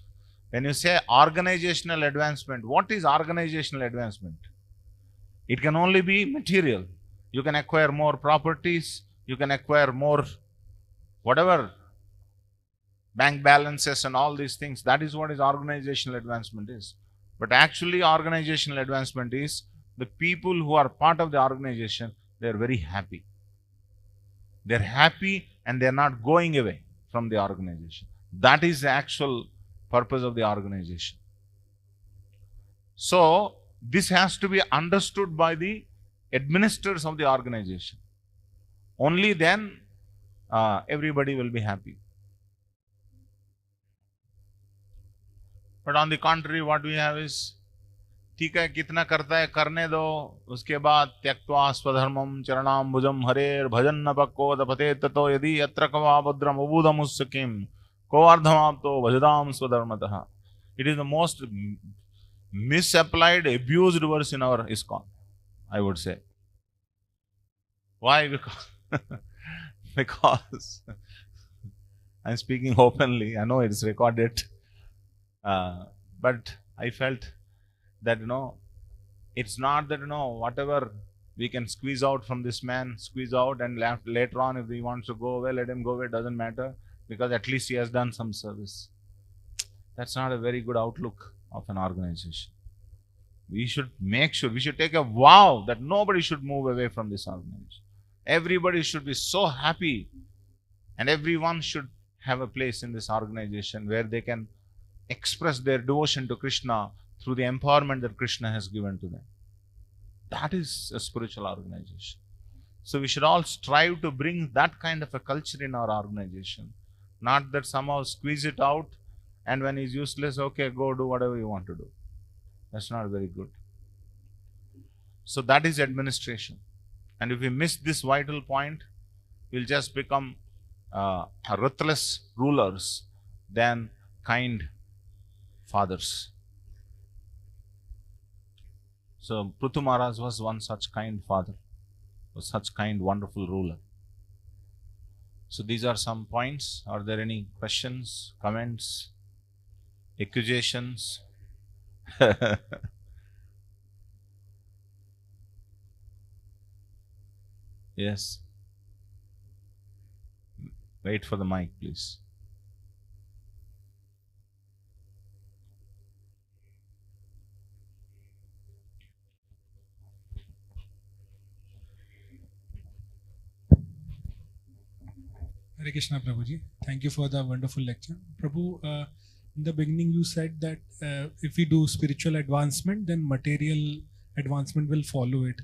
When you say organizational advancement, what is organizational advancement? It can only be material. You can acquire more properties, you can acquire more whatever, bank balances and all these things. That is what is organizational advancement is. But actually organizational advancement is the people who are part of the organization, they are very happy. They are happy and they are not going away from the organization. That is the actual purpose of the organization. So this has to be understood by the administrators of the organization. Only then everybody will be happy. But on the contrary, what we have is, ठीक है कितना करता है करने दो, उसके बाद त्यक्त्वा स्वधर्मम चरणाम्बुजम हरेर भजन न पक्को दपते ततो यदि यत्र कवा भद्रम उबूदमुस्सकिम कोवार्धमाप्तो भजदाम स्वधर्मतः. It is the most misapplied, abused verse in our ISKCON, I would say. Why? Because I'm speaking openly. I know it is recorded, but I felt that it's not that whatever we can squeeze out from this man, squeeze out, and later on if he wants to go away, let him go away, doesn't matter, because at least he has done some service. That's not a very good outlook of an organization. We should make sure, we should take a vow that nobody should move away from this organization. Everybody should be so happy, and everyone should have a place in this organization where they can express their devotion to Krishna through the empowerment that Krishna has given to them. That is a spiritual organization. So we should all strive to bring that kind of a culture in our organization. Not that somehow squeeze it out, and when he's useless, okay, go do whatever you want to do. That's not very good. So that is administration. And if we miss this vital point, we'll just become ruthless rulers than kind fathers. So Prithu Maharaj was one such kind father, was such kind, wonderful ruler. So these are some points. Are there any questions, comments, accusations? Yes. Wait for the mic, please. Hare Krishna, Prabhuji. Thank you for the wonderful lecture. Prabhu, in the beginning you said that if we do spiritual advancement, then material advancement will follow it.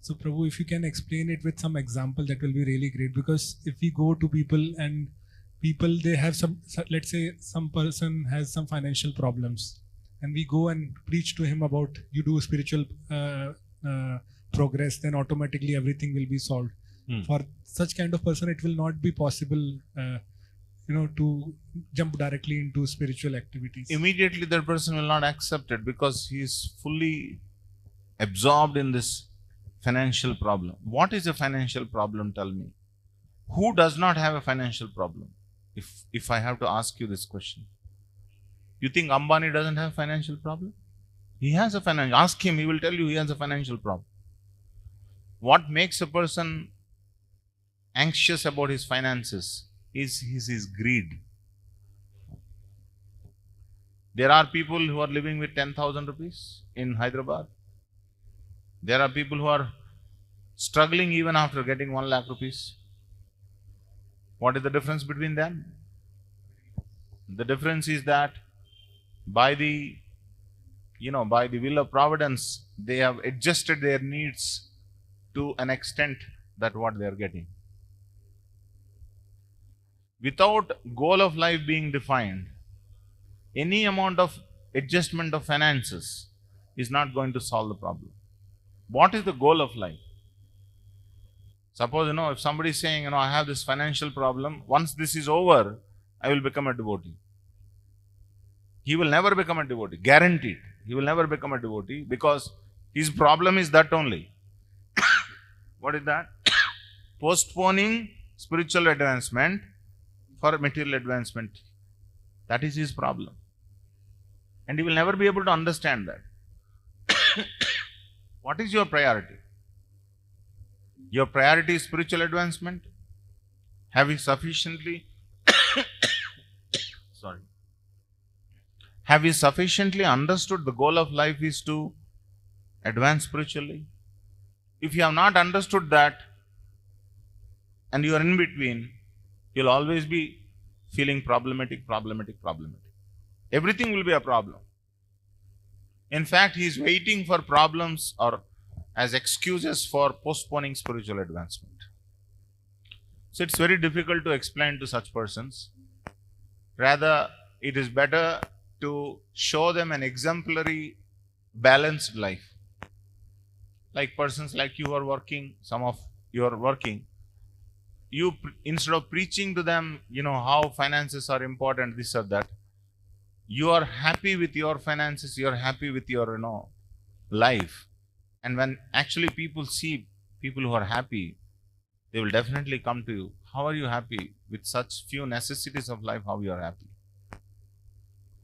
So Prabhu, if you can explain it with some example, that will be really great. Because if we go to people and people, they have let's say some person has some financial problems, and we go and preach to him about you do spiritual progress, then automatically everything will be solved. For such kind of person, it will not be possible, to jump directly into spiritual activities. Immediately that person will not accept it because he is fully absorbed in this financial problem. What is a financial problem? Tell me. Who does not have a financial problem? If I have to ask you this question. You think Ambani doesn't have financial problem? He has a financial. Ask him, he will tell you he has a financial problem. What makes a person anxious about his finances is his greed. There are people who are living with 10,000 rupees in Hyderabad. There are people who are struggling even after getting 1 lakh rupees. What is the difference between them? The difference is that by the will of providence, they have adjusted their needs to an extent that what they are getting. Without goal of life being defined, any amount of adjustment of finances is not going to solve the problem. What is the goal of life? Suppose, if somebody is saying, I have this financial problem, once this is over, I will become a devotee. He will never become a devotee, guaranteed. He will never become a devotee because his problem is that only. What is that? Postponing spiritual advancement for material advancement. That is his problem. And he will never be able to understand that. What is your priority? Your priority is spiritual advancement? Have you sufficiently Have you sufficiently understood the goal of life is to advance spiritually? If you have not understood that and you are in between, you'll always be feeling problematic. Everything will be a problem. In fact, he is waiting for problems or as excuses for postponing spiritual advancement. So it's very difficult to explain to such persons. Rather, it is better to show them an exemplary, balanced life. Like persons like you are working, some of you are working. You, instead of preaching to them, how finances are important, this or that, you are happy with your finances, you are happy with your, life. And when actually people see people who are happy, they will definitely come to you. How are you happy with such few necessities of life? How you are happy?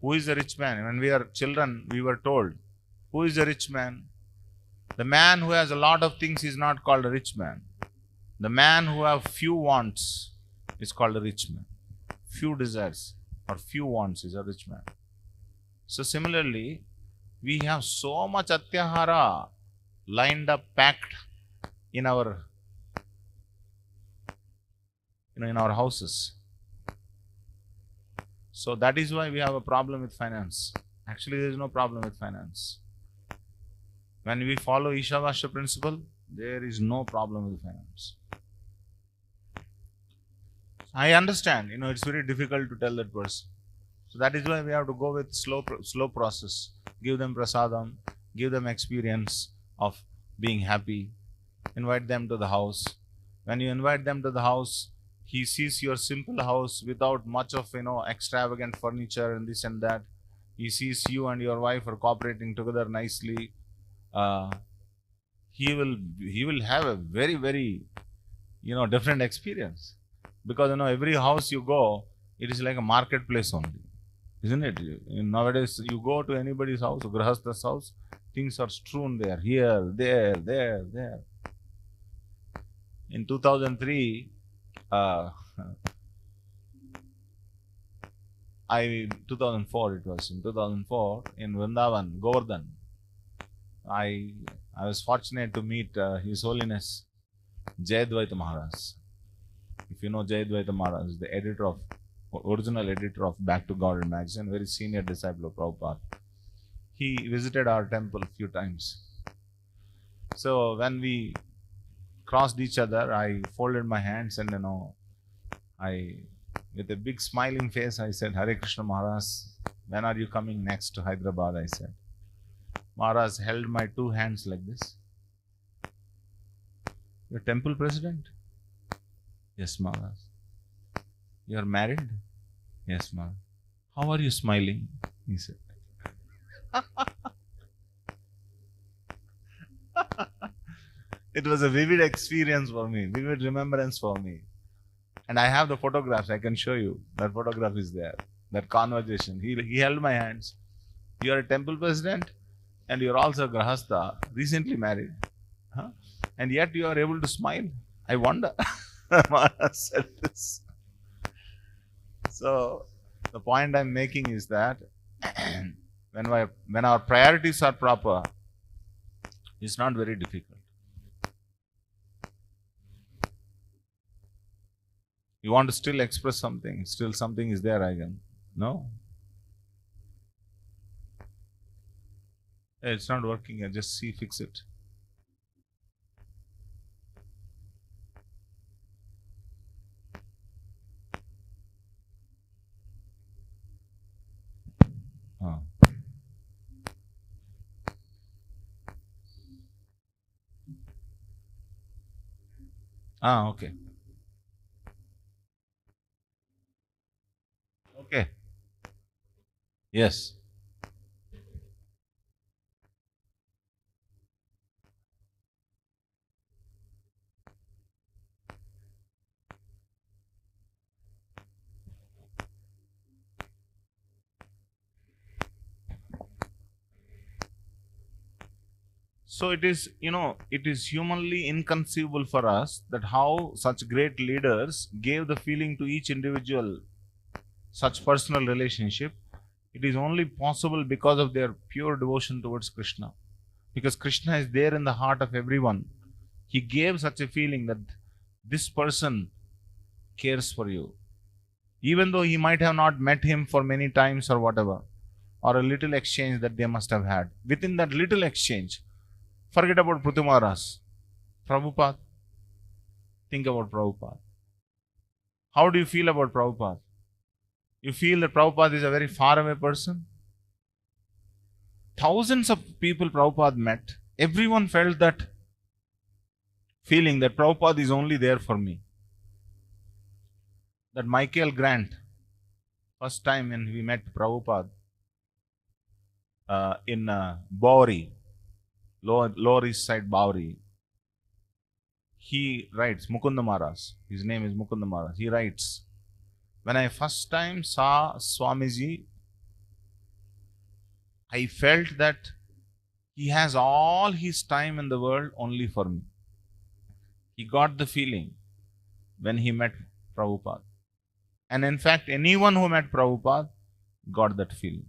Who is the rich man? When we are children, we were told, who is the rich man? The man who has a lot of things is not called a rich man. The man who has few wants is called a rich man. Few desires or few wants is a rich man. So similarly, we have so much atyahara lined up, packed in our in our houses. So that is why we have a problem with finance. Actually, there is no problem with finance. When we follow Ishavasya principle, there is no problem with finance. I understand, it's very difficult to tell that person. So that is why we have to go with slow process. Give them prasadam, give them experience of being happy, invite them to the house. When you invite them to the house, he sees your simple house without much of, extravagant furniture and this and that. He sees you and your wife are cooperating together nicely. He will have a very, very, different experience. Because, every house you go, it is like a marketplace only. Isn't it? Nowadays, you go to anybody's house, Grahastha's house, things are strewn there, here, there. In 2003, 2004 it was. In 2004, in Vrindavan, Govardhan, I was fortunate to meet His Holiness Jayadvaita Maharaj. If you know Jayadvaita Maharaj, the original editor of Back to God magazine, very senior disciple of Prabhupada. He visited our temple a few times. So when we crossed each other, I folded my hands and with a big smiling face, I said, Hare Krishna Maharaj, when are you coming next to Hyderabad? I said. Maharaj held my two hands like this. You're temple president? Yes, Maharaj. You're married? Yes, Maharaj. How are you smiling? He said. It was a vivid experience for me, vivid remembrance for me. And I have the photographs, I can show you. That photograph is there. That conversation. He held my hands. You are a temple president and you're also a grahastha, recently married. Huh? And yet you are able to smile. I wonder. Maharaj said this. So the point I'm making is that when our priorities are proper, it's not very difficult. You want to still express something, still something is there again. No? Hey, it's not working. I just fix it. Okay. Okay. Yes. So it is, it is humanly inconceivable for us that how such great leaders gave the feeling to each individual such personal relationship. It is only possible because of their pure devotion towards Krishna. Because Krishna is there in the heart of everyone. He gave such a feeling that this person cares for you. Even though he might have not met him for many times or whatever, or a little exchange that they must have had. Within that little exchange, forget about Prithu Maharaj. Prabhupada. Think about Prabhupada. How do you feel about Prabhupada? You feel that Prabhupada is a very far away person? Thousands of people Prabhupada met. Everyone felt that feeling that Prabhupada is only there for me. That Michael Grant, first time when we met Prabhupada in Bowery, Lower East Side Bowery, he writes, Mukunda Maharaj, his name is Mukunda Maharaj, he writes, when I first time saw Swamiji, I felt that he has all his time in the world only for me. He got the feeling when he met Prabhupada. And in fact, anyone who met Prabhupada got that feeling.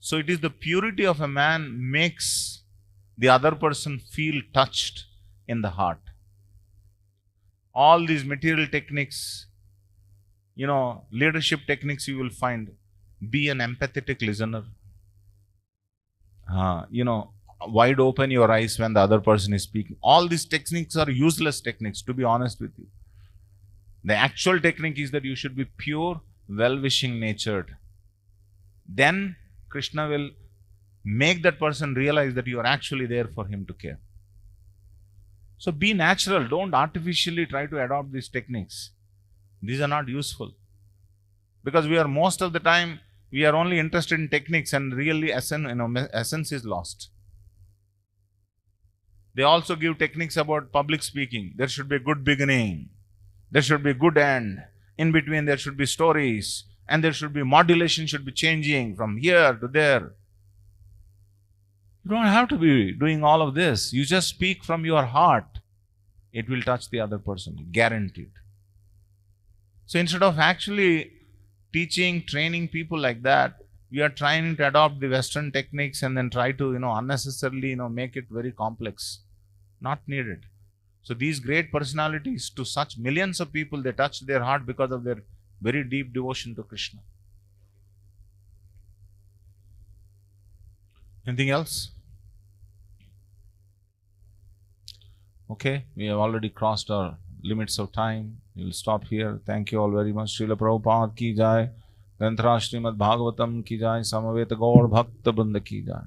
So it is the purity of a man makes the other person feel touched in the heart. All these material techniques, leadership techniques you will find, be an empathetic listener. Wide open your eyes when the other person is speaking. All these techniques are useless techniques, to be honest with you. The actual technique is that you should be pure, well-wishing natured. Then Krishna will make that person realize that you are actually there for him to care. So be natural. Don't artificially try to adopt these techniques. These are not useful. Because most of the time, we are only interested in techniques and really essence is lost. They also give techniques about public speaking. There should be a good beginning. There should be a good end. In between, there should be stories. And there should be modulation, should be changing from here to there. You don't have to be doing all of this. You just speak from your heart. It will touch the other person, guaranteed. So instead of actually teaching, training people like that, we are trying to adopt the Western techniques and then try to, unnecessarily, make it very complex. Not needed. So these great personalities, to such millions of people, they touched their heart because of their very deep devotion to Krishna. Anything else? Okay, we have already crossed our limits of time. We will stop here. Thank you all very much. Srila Prabhupada ki jai. Granthra Srimad Bhagavatam ki jai. Samaveta Gaur Bhakta Brinda ki jai.